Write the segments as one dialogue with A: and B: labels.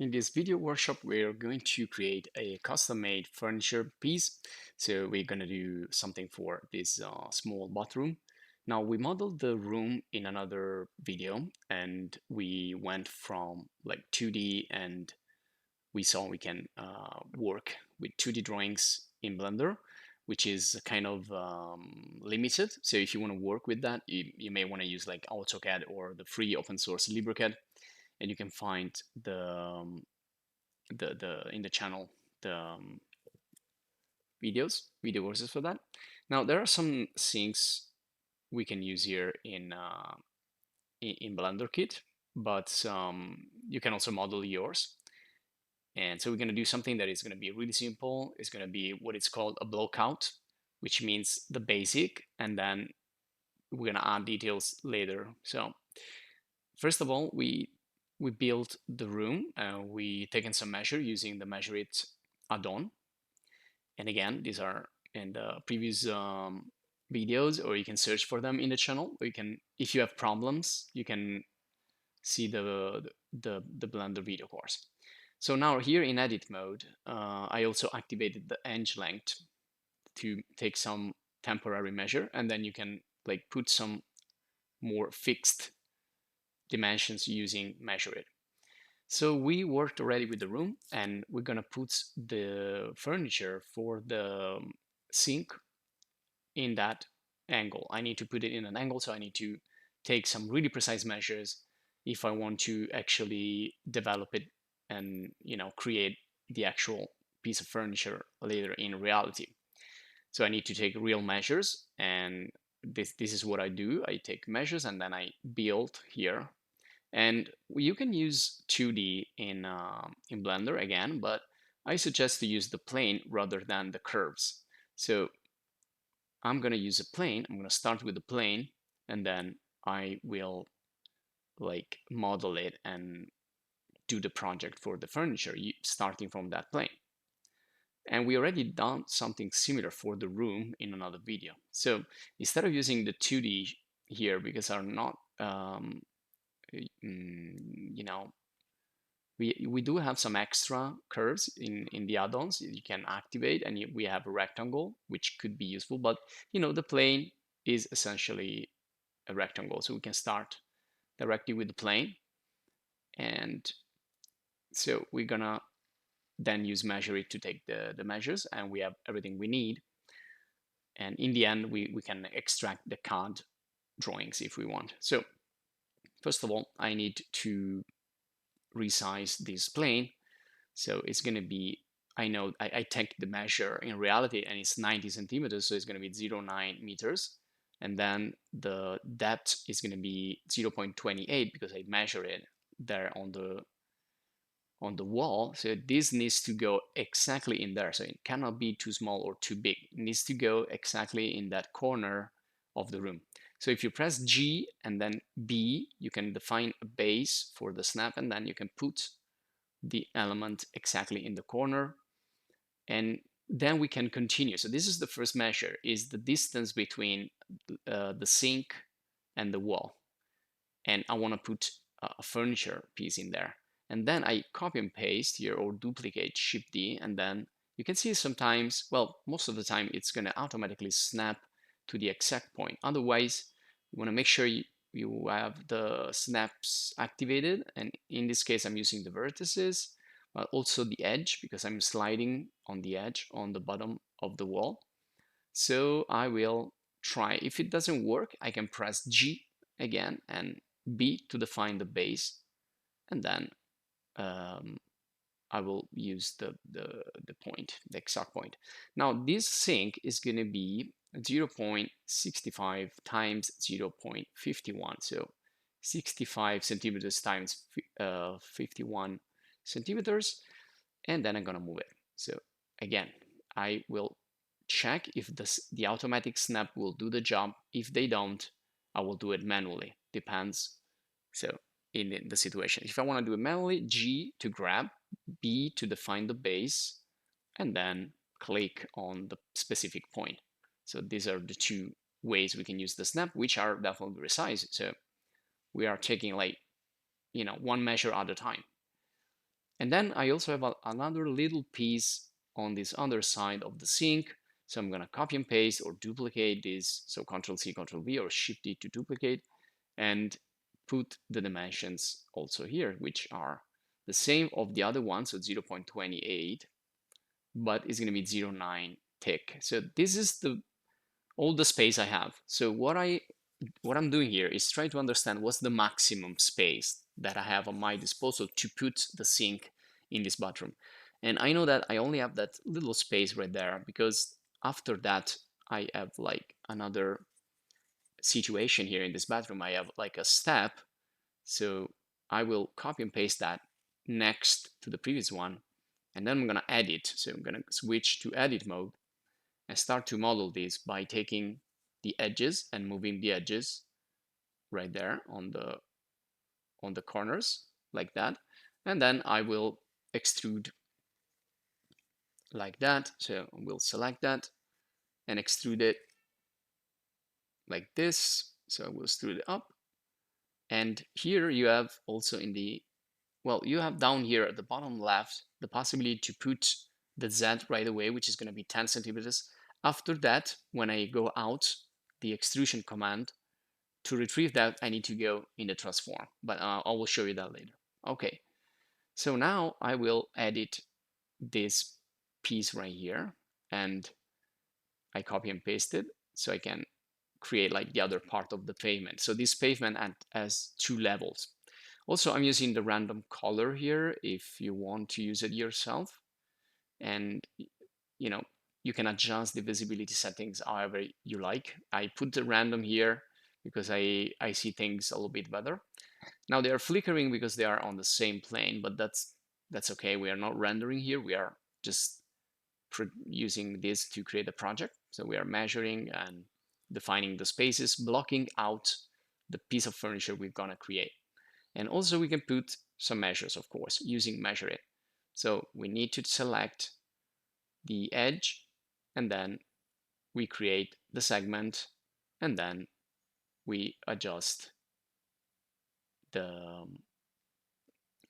A: In this video workshop, we're going to create a custom-made furniture piece. So we're going to do something for this small bathroom. Now we modeled the room in another video and we went from like 2D and we saw we can work with 2D drawings in Blender, which is kind of limited. So if you want to work with that, you may want to use like AutoCAD or the free open source LibreCAD, and you can find the in the channel the video courses for that. Now there are some things we can use here in Blender Kit, but you can also model yours. And so we're going to do something that is going to be really simple. It's going to be what is called a blockout, which means the basic, and then we're going to add details later. So first of all, we built the room. We taken some measure using the Measure It add-on. And again, these are in the previous videos, or you can search for them in the channel. Or you can, if you have problems, you can see the Blender video course. So now here in edit mode, I also activated the edge length to take some temporary measure, and then you can like put some more fixed dimensions using Measure It. So we worked already with the room, and we're gonna put the furniture for the sink in that angle. I need to put it in an angle, so I need to take some really precise measures if I want to actually develop it and create the actual piece of furniture later in reality. So I need to take real measures, and this is what I do. I take measures and then I build here. And you can use 2D in Blender again, but I suggest to use the plane rather than the curves. So I'm going to use a plane. I'm going to start with the plane, and then I will like model it and do the project for the furniture starting from that plane. And we already done something similar for the room in another video. So instead of using the 2D here, because are not you know, we do have some extra curves in the add-ons you can activate, and we have a rectangle which could be useful, but the plane is essentially a rectangle, so we can start directly with the plane. And so we're gonna then use Measure It to take the measures, and we have everything we need. And in the end, we can extract the CAD drawings if we want. So first of all, I need to resize this plane. So it's going to be, I know I take the measure in reality and it's 90 centimeters, so it's going to be 0.9 meters. And then the depth is going to be 0.28 because I measure it there on the wall. So this needs to go exactly in there. So it cannot be too small or too big. It needs to go exactly in that corner of the room. So if you press G and then B, you can define a base for the snap, and then you can put the element exactly in the corner. And then we can continue. So this is the first measure, is the distance between the sink and the wall. And I want to put a furniture piece in there. And then I copy and paste here, or duplicate, Shift D, and then you can see sometimes, well, most of the time it's going to automatically snap to the exact point. Otherwise, you want to make sure you have the snaps activated. And in this case, I'm using the vertices, but also the edge, because I'm sliding on the edge on the bottom of the wall. So I will try. If it doesn't work, I can press G again and B to define the base, and then I will use the point, the exact point. Now this sink is going to be 0.65 times 0.51, so 65 centimeters times 51 centimeters, and then I'm going to move it. So again, I will check if the automatic snap will do the job. If they don't, I will do it manually. Depends. So in the situation, if I want to do it manually, G to grab, B to define the base, and then click on the specific point. So these are the two ways we can use the snap, which are definitely precise. So we are taking like one measure at a time. And then I also have another little piece on this other side of the sink. So I'm going to copy and paste or duplicate this. So Control C, Control V, or Shift D to duplicate, and put the dimensions also here, which are the same of the other one, so 0.28, but it's going to be 0.9 thick. So this is all the space I have. So what I'm doing here is try to understand what's the maximum space that I have on my disposal to put the sink in this bathroom. And I know that I only have that little space right there, because after that I have like another situation here in this bathroom. I have like a step, so I will copy and paste that next to the previous one, and then I'm gonna edit. So I'm gonna switch to edit mode and start to model this by taking the edges and moving the edges right there on the corners like that, and then I will extrude like that. So we'll select that and extrude it like this. So we'll extrude it up, and here you have also in the, well, you have down here at the bottom left the possibility to put the Z right away, which is going to be 10 centimeters. After that, when I go out the extrusion command, to retrieve that, I need to go in the transform, but I will show you that later. Okay, so now I will edit this piece right here, and I copy and paste it so I can create like the other part of the pavement. So this pavement has two levels. Also, I'm using the random color here if you want to use it yourself. And you know, you can adjust the visibility settings however you like. I put the random here because I see things a little bit better. Now they are flickering because they are on the same plane, but that's okay. We are not rendering here. We are just using this to create a project. So we are measuring and defining the spaces, blocking out the piece of furniture we're gonna create. And also we can put some measures, of course, using measure it. So we need to select the edge, and then we create the segment, and then we adjust the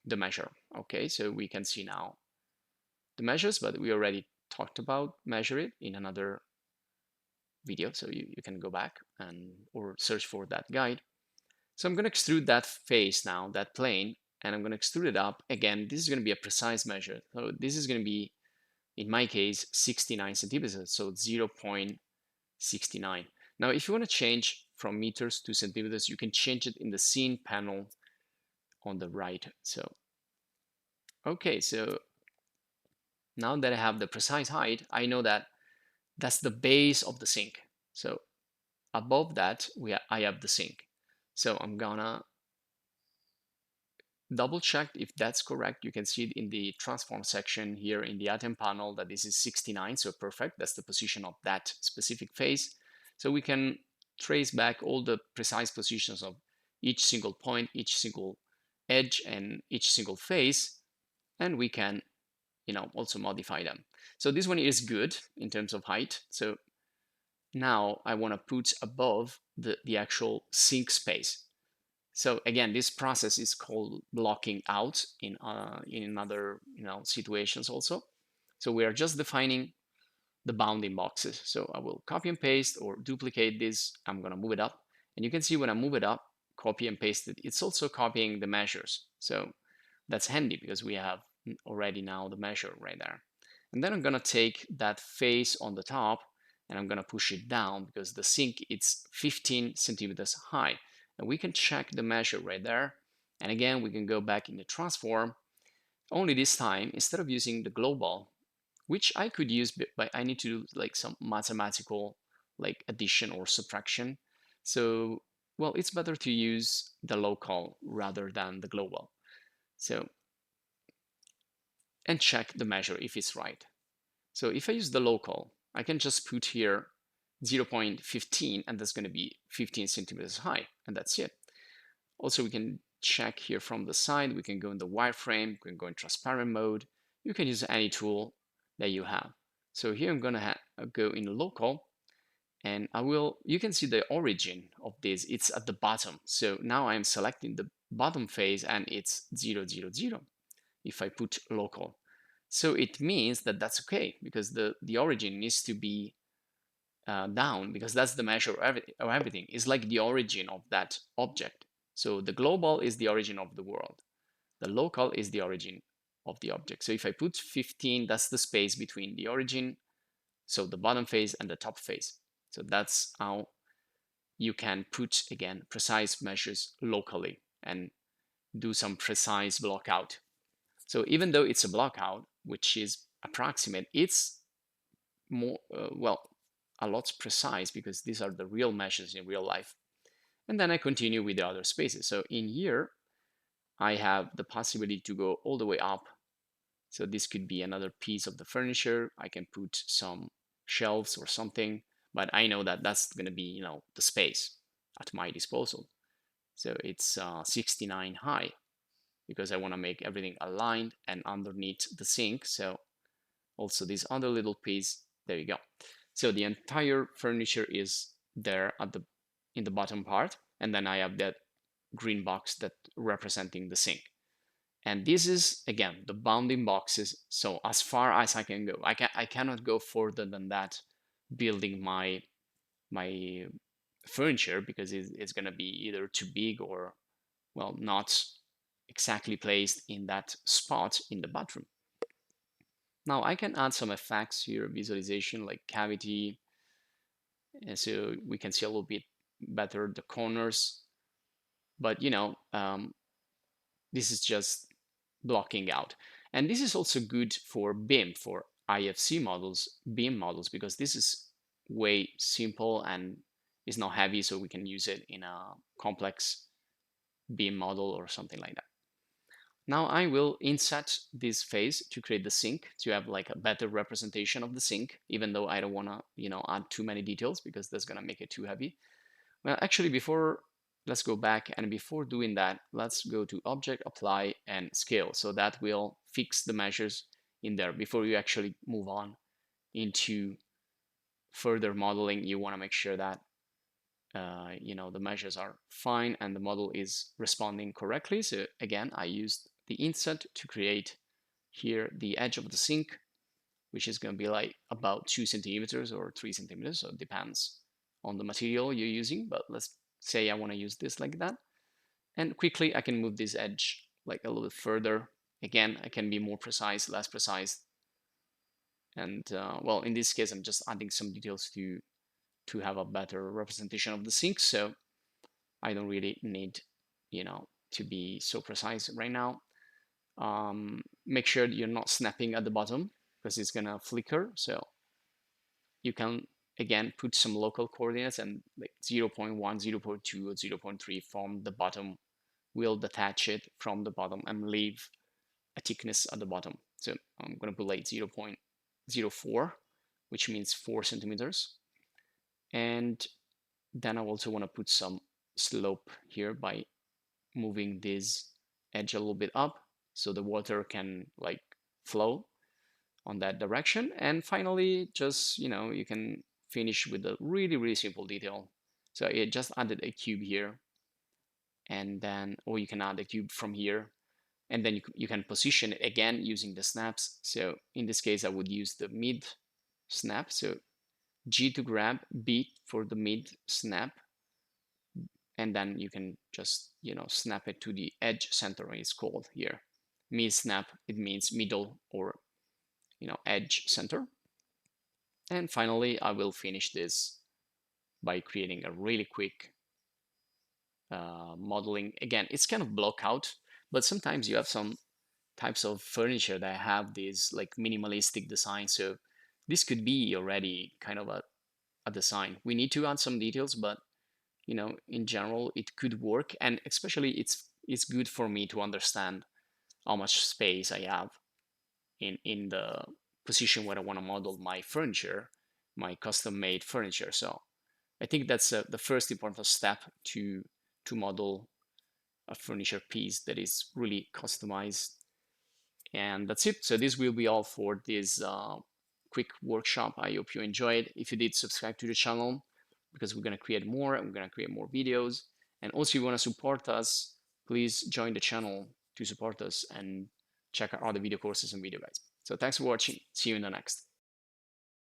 A: measure. Okay, so we can see now the measures, but we already talked about measure it in another video, so you can go back and or search for that guide. So I'm going to extrude that face now, that plane, and I'm going to extrude it up. Again, this is going to be a precise measure. So this is going to be, in my case, 69 centimeters, so 0.69. Now, if you want to change from meters to centimeters, you can change it in the scene panel on the right. So, okay, so now that I have the precise height, I know that that's the base of the sink. So above that, I have the sink. So I'm gonna double check if that's correct. You can see it in the transform section here in the item panel that this is 69, so perfect. That's the position of that specific face. So we can trace back all the precise positions of each single point, each single edge, and each single face, and we can, also modify them. So this one is good in terms of height. So now I want to put above the actual sink space. So again, this process is called blocking out in other situations also. So we are just defining the bounding boxes. So I will copy and paste or duplicate this. I'm going to move it up, and you can see when I move it up, copy and paste it, it's also copying the measures. So that's handy because we have already now the measure right there. And then I'm going to take that face on the top and I'm going to push it down because the sink it's 15 centimeters high. And we can check the measure right there. And again, we can go back in the transform. Only this time, instead of using the global, which I could use, but I need to do like some mathematical like addition or subtraction. So, well, it's better to use the local rather than the global. So, and check the measure if it's right. So if I use the local, I can just put here 0.15, and that's going to be 15 centimeters high, and that's it. Also, we can check here from the side. We can go in the wireframe, we can go in transparent mode. You can use any tool that you have. So here I'm going to go in local, and you can see the origin of this. It's at the bottom. So now I'm selecting the bottom face, and it's 0, 0, 0. if I put local. So it means that that's okay, because the origin needs to be down, because that's the measure of everything. It's like the origin of that object. So the global is the origin of the world. The local is the origin of the object. So if I put 15, that's the space between the origin, so the bottom face, and the top face. So that's how you can put, again, precise measures locally and do some precise blockout. So even though it's a blockout, which is approximate, it's more, well, a lot precise, because these are the real measures in real life. And then I continue with the other spaces. So in here, I have the possibility to go all the way up. So this could be another piece of the furniture. I can put some shelves or something, but I know that that's going to be, the space at my disposal. So it's 69 high, because I want to make everything aligned and underneath the sink. So also this other little piece, there you go. So the entire furniture is there in the bottom part, and then I have that green box that representing the sink. And this is, again, the bounding boxes. So as far as I can go, I cannot go further than that, building my furniture, because it's going to be either too big or, well, not exactly placed in that spot in the bathroom. Now I can add some effects here, visualization like cavity, and so we can see a little bit better the corners. But this is just blocking out. And this is also good for BIM, for IFC models, BIM models, because this is way simple and is not heavy, so we can use it in a complex BIM model or something like that. Now I will inset this face to create the sink, to have like a better representation of the sink, even though I don't want to, add too many details, because that's going to make it too heavy. Well, actually, let's go back, and before doing that, let's go to Object, Apply, and Scale. So that will fix the measures in there. Before you actually move on into further modeling, you want to make sure that the measures are fine and the model is responding correctly. So again, I used the inset to create here the edge of the sink, which is going to be like about 2 centimeters or 3 centimeters. So it depends on the material you're using, but let's say I want to use this like that. And quickly I can move this edge like a little bit further. Again, I can be more precise, less precise. And well, in this case, I'm just adding some details to have a better representation of the sink. So I don't really need, to be so precise right now. Make sure you're not snapping at the bottom, because it's gonna flicker. So you can, again, put some local coordinates, and like 0.1, 0.2, or 0.3 from the bottom will detach it from the bottom and leave a thickness at the bottom. So I'm gonna put like 0.04, which means 4 centimeters. And then I also want to put some slope here by moving this edge a little bit up, so the water can like flow on that direction. And finally, just, you can finish with a really, really simple detail. So I just added a cube here, and then, or you can add a cube from here, and then you can position it again using the snaps. So in this case, I would use the mid snap. So G to grab, B for the mid snap, and then you can just, snap it to the edge center. It's called here mid snap. It means middle, or edge center. And finally, I will finish this by creating a really quick modeling. Again, it's kind of block out, but sometimes you have some types of furniture that have this like minimalistic design. So this could be already kind of a design. We need to add some details, but in general, it could work. And especially it's good for me to understand how much space I have in the position where I want to model my furniture, my custom made furniture. So I think that's the first important step to model a furniture piece that is really customized. And that's it. So this will be all for this quick workshop. I hope you enjoyed. If you did, subscribe to the channel, because we're going to create more, and we're going to create more videos. And also, if you want to support us, please join the channel to support us and check out other video courses and video guides. So thanks for watching. See you in the next.